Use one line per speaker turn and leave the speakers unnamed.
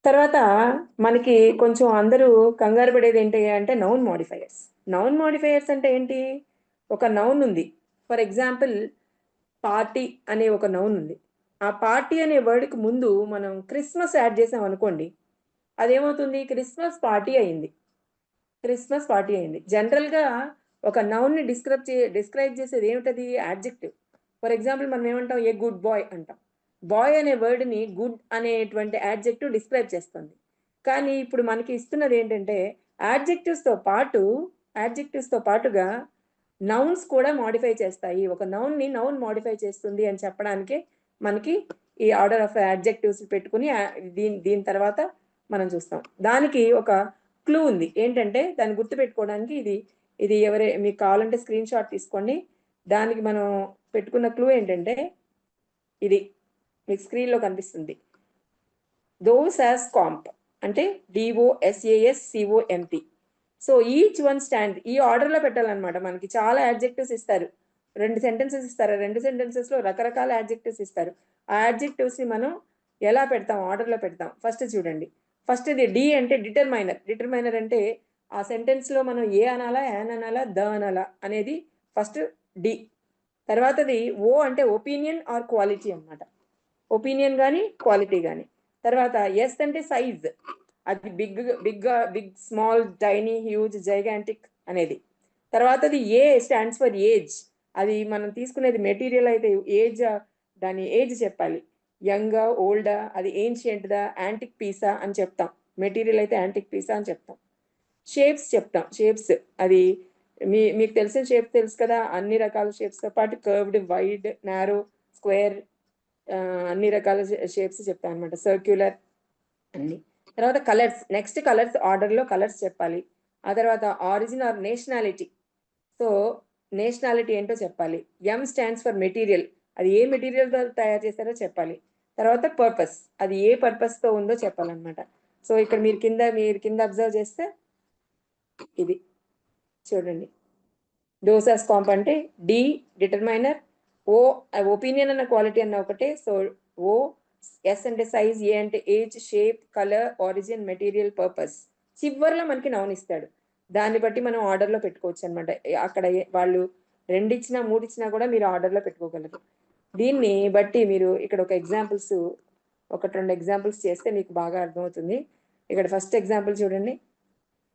తర్వాత మనకి కొంచెం అందరూ కంగారు పడేది ఏంటి అంటే నౌన్ మోడిఫైయర్స్. నౌన్ మోడిఫైయర్స్ అంటే ఏంటి? ఒక నౌన్ ఉంది. ఫర్ ఎగ్జాంపుల్ పార్టీ అనే ఒక నౌన్ ఉంది. ఆ పార్టీ అనే వర్డ్‌కి ముందు మనం క్రిస్మస్ యాడ్ చేసామనుకోండి. అదేమవుతుంది? క్రిస్మస్ పార్టీ అయింది. క్రిస్మస్ పార్టీ అయింది. జనరల్‌గా ఒక నౌన్‌ని డిస్క్రైబ్ చేసేది ఏమిటది? యాడ్జెక్టివ్. ఫర్ ఎగ్జాంపుల్ మనం ఏమంటాం? ఏ గుడ్ బాయ్ అంటాం. బాయ్ అనే వర్డ్‌ని గుడ్ అనేటువంటి యాడ్జెక్టివ్ డిస్క్రైబ్ చేస్తుంది. కానీ ఇప్పుడు మనకి ఇస్తున్నది ఏంటంటే యాడ్జెక్టివ్స్‌తో పాటుగా నౌన్స్ కూడా మోడిఫై చేస్తాయి. ఒక నౌన్‌ని నౌన్ మోడిఫై చేస్తుంది అని చెప్పడానికే మనకి ఈ ఆర్డర్ ఆఫ్ యాడ్జెక్టివ్స్ పెట్టుకొని దీని దీని తర్వాత మనం చూస్తాం. దానికి ఒక క్లూ ఉంది. ఏంటంటే దాన్ని గుర్తుపెట్టుకోవడానికి ఇది మీకు కావాలంటే స్క్రీన్ షాట్ తీసుకోండి. దానికి మనం పెట్టుకున్న క్లూ ఏంటంటే ఇది మీకు స్క్రీన్‌లో కనిపిస్తుంది. దోస్ యాస్ కాంప్ అంటే DOSASCOMP. So each one stand ఈ ఆర్డర్‌లో పెట్టాలన్నమాట. మనకి చాలా యాడ్జెక్టివ్స్ ఇస్తారు. 2 సెంటెన్సెస్ ఇస్తారు. 2 సెంటెన్సెస్‌లో రకరకాల యాడ్జెక్టివ్స్ ఇస్తారు. ఆ యాడ్జెక్టివ్స్‌ని మనం ఎలా పెడతాం? ఆర్డర్‌లో పెడతాం. ఫస్ట్ చూడండి. ఫస్ట్‌ది డి అంటే డిటర్మైనర్. డిటర్మైనర్ అంటే ఆ సెంటెన్స్‌లో మనం ఏ అనాలా? యాన్ అనాలా? ద అనాలా? అనేది ఫస్ట్ డి. తర్వాతది ఓ అంటే ఒపీనియన్ ఆర్ క్వాలిటీ అన్నమాట. ఒపీనియన్ గాని, క్వాలిటీ గాని. తర్వాత ఎస్ అంటే సైజ్. అది big, small, tiny, huge, gigantic అనేది. తర్వాతది ఏ స్టాండ్స్ ఫర్ ఏజ్. అది మనం తీసుకునేది మెటీరియల్ అయితే దాని ఏజ్ చెప్పాలి. యంగా, ఓల్డా, అది ఏన్షియంట్‌దా, యాంటిక్ పీసా అని చెప్తాం. మెటీరియల్ అయితే యాంటిక్ పీసా అని చెప్తాం. షేప్స్ చెప్తాం. షేప్స్ అది మీకు తెలిసిన షేప్ తెలుసు కదా! అన్ని రకాల షేప్స్‌తో పాటు కర్వ్డ్, వైడ్, నారో, స్క్వేర్, అన్ని రకాల షేప్స్ చెప్తామనమాట. సర్క్యులర్ అన్ని. తర్వాత కలర్స్. నెక్స్ట్ కలర్స్ ఆర్డర్‌లో కలర్స్ చెప్పాలి. ఆ తర్వాత origin or nationality. So, nationality ఏంటో చెప్పాలి. M stands for material. అది ఏ మెటీరియల్‌తో తయారు చేశారో చెప్పాలి. తర్వాత పర్పస్. అది ఏ పర్పస్‌తో ఉందో చెప్పాలనమాట. సో, ఇక్కడ మీరు కింద అబ్జర్వ్ చేస్తే ఇది చూడండి. డోసాస్ కాంప్ అంటే డి డిటర్మైనర్, ఓ ఒపీనియన్ అన్న క్వాలిటీ అన్న ఒకటే. సో ఓ, ఎస్ అంటే సైజ్, ఏ అంటే age, shape, colour, origin, material, purpose. చివరిలో మనకి నౌన్ ఇస్తాడు. దాన్ని బట్టి మనం ఆర్డర్లో పెట్టుకోవచ్చు అనమాట. అక్కడ వాళ్ళు 2 ఇచ్చినా 3 ఇచ్చినా కూడా మీరు ఆర్డర్లో పెట్టుకోగలరు. దీన్ని బట్టి మీరు ఇక్కడ ఒకటి 2 ఎగ్జాంపుల్స్ చేస్తే మీకు బాగా అర్థమవుతుంది. ఇక్కడ ఫస్ట్ ఎగ్జాంపుల్ చూడండి.